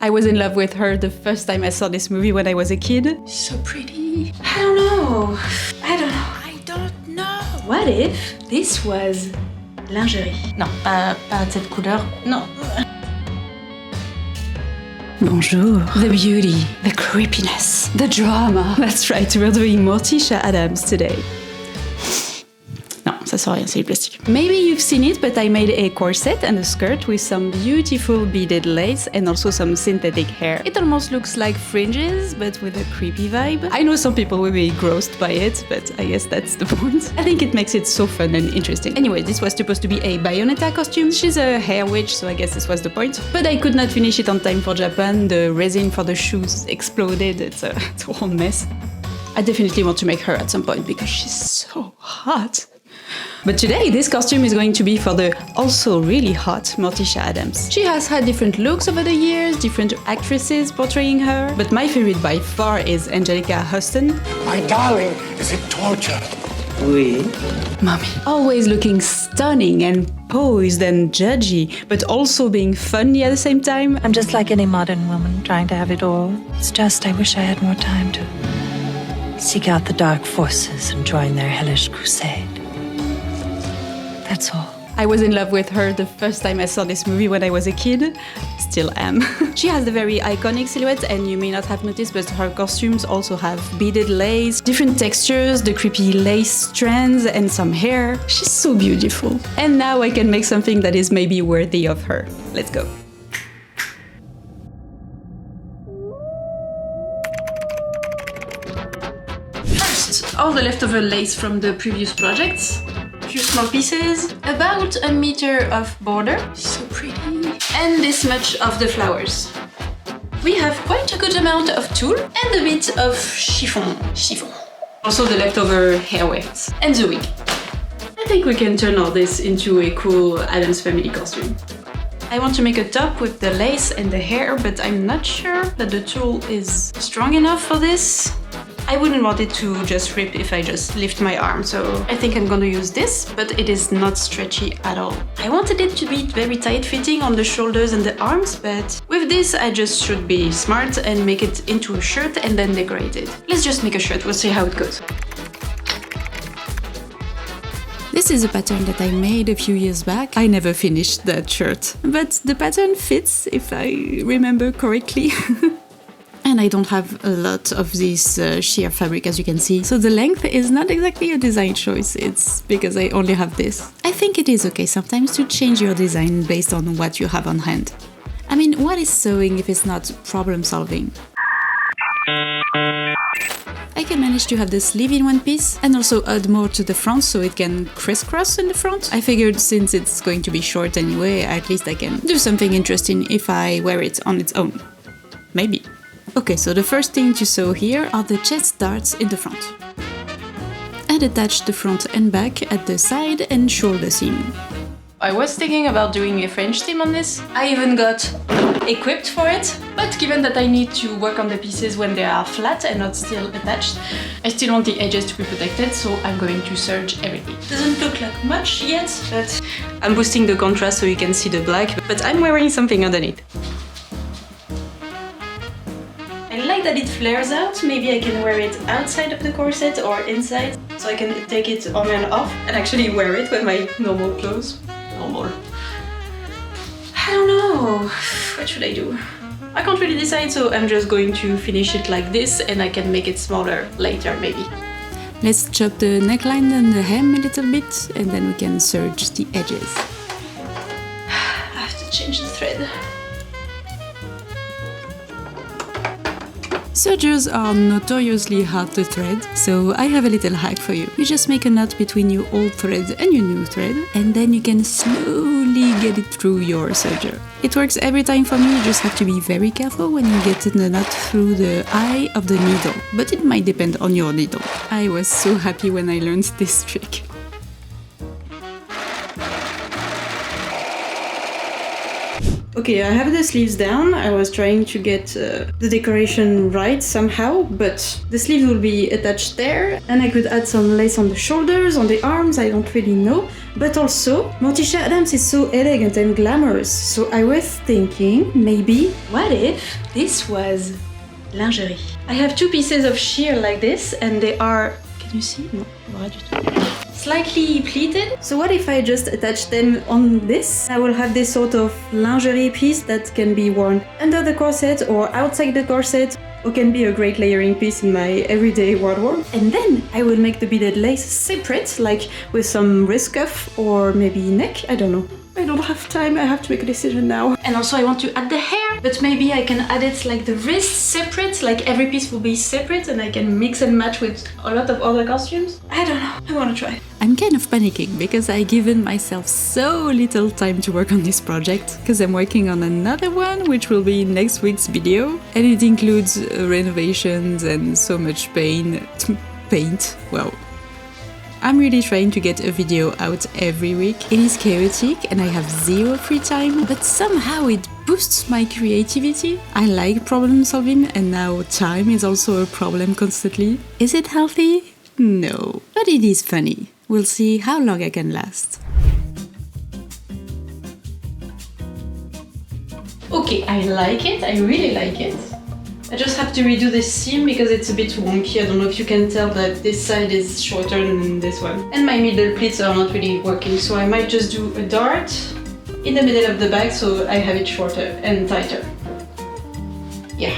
I was in love with her the first time I saw this movie when I was a kid. So pretty. I don't know. What if this was lingerie? Non, pas de cette couleur. Non. Bonjour. The beauty, the creepiness, the drama. That's right, we're doing Morticia Addams today. Non, ça sert à rien, c'est du plastique. Maybe you've seen it, but I made a corset and a skirt with some beautiful beaded lace and also some synthetic hair. It almost looks like fringes, but with a creepy vibe. I know some people will be grossed by it, but I guess that's the point. I think it makes it so fun and interesting. Anyway, this was supposed to be a Bayonetta costume. She's a hair witch, so I guess this was the point. But I could not finish it on time for Japan. The resin for the shoes exploded. It's a whole mess. I definitely want to make her at some point because she's so hot. But today, this costume is going to be for the also really hot Morticia Addams. She has had different looks over the years, different actresses portraying her, but my favorite by far is Angelica Houston. My darling, is it torture? Oui. Mommy. Always looking stunning and posed and judgy, but also being funny at the same time. I'm just like any modern woman, trying to have it all. It's just I wish I had more time to seek out the dark forces and join their hellish crusade. That's all. I was in love with her the first time I saw this movie when I was a kid. Still am. She has a very iconic silhouette, and you may not have noticed, but her costumes also have beaded lace, different textures, the creepy lace strands, and some hair. She's so beautiful. And now I can make something that is maybe worthy of her. Let's go. First, all the leftover lace from the previous projects. Few small pieces, about a meter of border, so pretty, and this much of the flowers. We have quite a good amount of tulle and a bit of chiffon. Also the leftover hair wefts and the wig. I think we can turn all this into a cool Addams Family costume. I want to make a top with the lace and the hair, but I'm not sure that the tulle is strong enough for this. I wouldn't want it to just rip if I just lift my arm, so I think I'm gonna use this, but it is not stretchy at all. I wanted it to be very tight-fitting on the shoulders and the arms, but with this I just should be smart and make it into a shirt and then decorate it. Let's just make a shirt, we'll see how it goes. This is a pattern that I made a few years back. I never finished that shirt, but the pattern fits if I remember correctly. And I don't have a lot of this sheer fabric, as you can see. So the length is not exactly a design choice, it's because I only have this. I think it is okay sometimes to change your design based on what you have on hand. I mean, what is sewing if it's not problem solving? I can manage to have the sleeve in one piece and also add more to the front so it can crisscross in the front. I figured since it's going to be short anyway, at least I can do something interesting if I wear it on its own. Maybe. Okay, so the first thing to sew here are the chest darts in the front. And attach the front and back at the side and shoulder seam. I was thinking about doing a French seam on this. I even got equipped for it, but given that I need to work on the pieces when they are flat and not still attached, I still want the edges to be protected, so I'm going to serge everything. Doesn't look like much yet, but I'm boosting the contrast so you can see the black, but I'm wearing something underneath. I like that it flares out. Maybe I can wear it outside of the corset or inside, so I can take it on and off and actually wear it with my normal clothes. I don't know. What should I do? I can't really decide, so I'm just going to finish it like this and I can make it smaller later, maybe. Let's chop the neckline and the hem a little bit and then we can serge the edges. I have to change the thread. Sergers are notoriously hard to thread, so I have a little hack for you. You just make a knot between your old thread and your new thread, and then you can slowly get it through your serger. It works every time for me, you just have to be very careful when you get the knot through the eye of the needle, but it might depend on your needle. I was so happy when I learned this trick. Okay, I have the sleeves down. I was trying to get the decoration right somehow, but the sleeves will be attached there, and I could add some lace on the shoulders, on the arms, I don't really know. But also, Morticia Addams is so elegant and glamorous, so I was thinking, maybe, what if this was lingerie? I have two pieces of sheer like this, and they are... Can you see? No, pas du tout. Slightly pleated. So what if I just attach them on this? I will have this sort of lingerie piece that can be worn under the corset or outside the corset, or can be a great layering piece in my everyday wardrobe. And then I will make the beaded lace separate, like with some wrist cuff or maybe neck, I don't know. I don't have time, I have to make a decision now. And also I want to add the hair, but maybe I can add it like the wrist separate, like every piece will be separate and I can mix and match with a lot of other costumes. I don't know, I want to try. I'm kind of panicking because I've given myself so little time to work on this project, because I'm working on another one which will be in next week's video, and it includes renovations and so much paint, well. I'm really trying to get a video out every week. It is chaotic and I have zero free time, but somehow it boosts my creativity. I like problem solving and now time is also a problem constantly. Is it healthy? No. But it is funny. We'll see how long I can last. Okay, I like it. I really like it. I just have to redo this seam because it's a bit wonky. I don't know if you can tell that this side is shorter than this one. And my middle pleats are not really working, so I might just do a dart in the middle of the bag so I have it shorter and tighter. Yeah.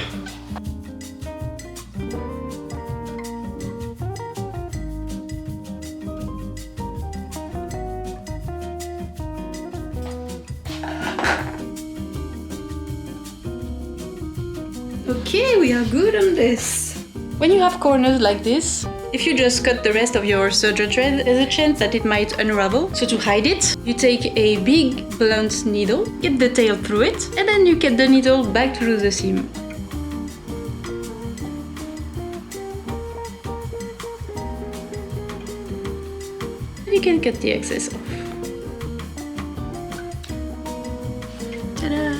Okay, we are good on this. When you have corners like this, if you just cut the rest of your serger thread, there's a chance that it might unravel. So to hide it, you take a big blunt needle, get the tail through it, and then you get the needle back through the seam. You can cut the excess off. Ta-da!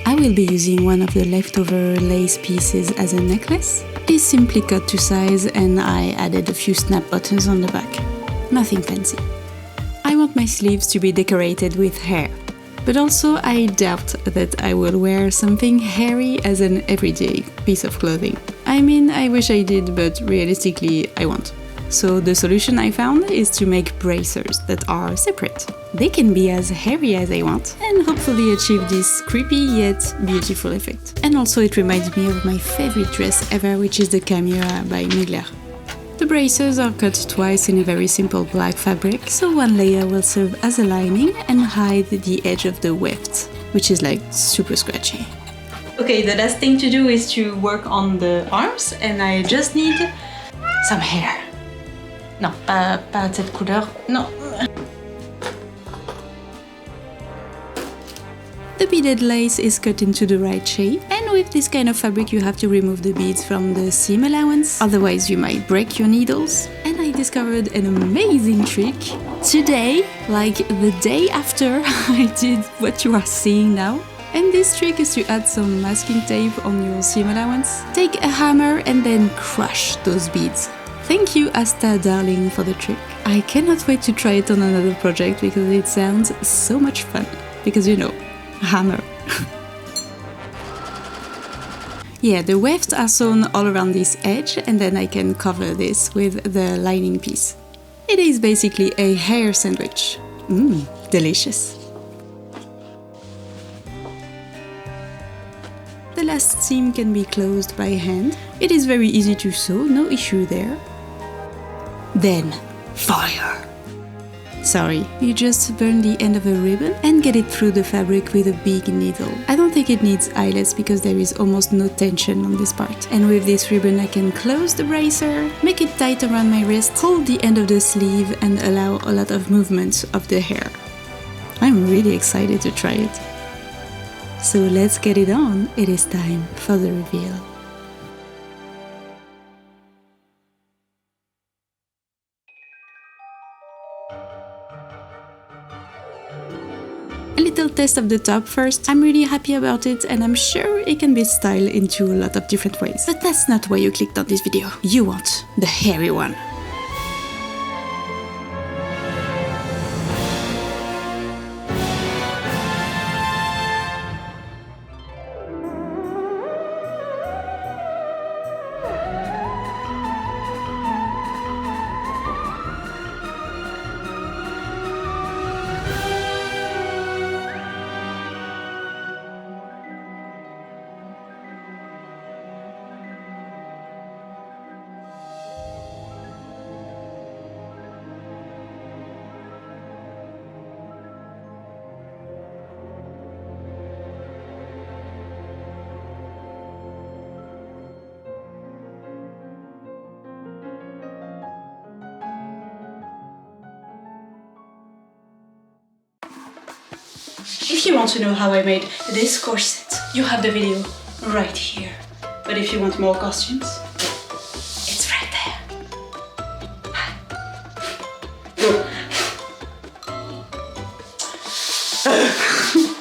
I will be using one of the leftover lace pieces as a necklace. It is simply cut to size and I added a few snap buttons on the back. Nothing fancy. I want my sleeves to be decorated with hair, but also I doubt that I will wear something hairy as an everyday piece of clothing. I mean, I wish I did, but realistically I won't. So the solution I found is to make bracers that are separate. They can be as hairy as I want and hopefully achieve this creepy yet beautiful effect. And also it reminds me of my favorite dress ever, which is the Camera by Mugler. The bracers are cut twice in a very simple black fabric, so one layer will serve as a lining and hide the edge of the weft, which is like super scratchy. Okay, the last thing to do is to work on the arms and I just need some hair. Non, pas cette couleur, non. The beaded lace is cut into the right shape, and with this kind of fabric you have to remove the beads from the seam allowance, otherwise you might break your needles. And I discovered an amazing trick today, like the day after I did what you are seeing now. And this trick is to add some masking tape on your seam allowance. Take a hammer and then crush those beads. Thank you, Asta Darling, for the trick. I cannot wait to try it on another project because it sounds so much fun. Because you know, hammer. Yeah, the wefts are sewn all around this edge and then I can cover this with the lining piece. It is basically a hair sandwich. Delicious. The last seam can be closed by hand. It is very easy to sew, no issue there. Then, fire! Sorry, you just burn the end of a ribbon and get it through the fabric with a big needle. I don't think it needs eyelets because there is almost no tension on this part. And with this ribbon I can close the bracer, make it tight around my wrist, hold the end of the sleeve and allow a lot of movement of the hair. I'm really excited to try it. So let's get it on, it is time for the reveal. A little test of the top first. I'm really happy about it and I'm sure it can be styled into a lot of different ways. But that's not why you clicked on this video. You want the hairy one. If you want to know how I made this corset, you have the video right here. But if you want more costumes, it's right there.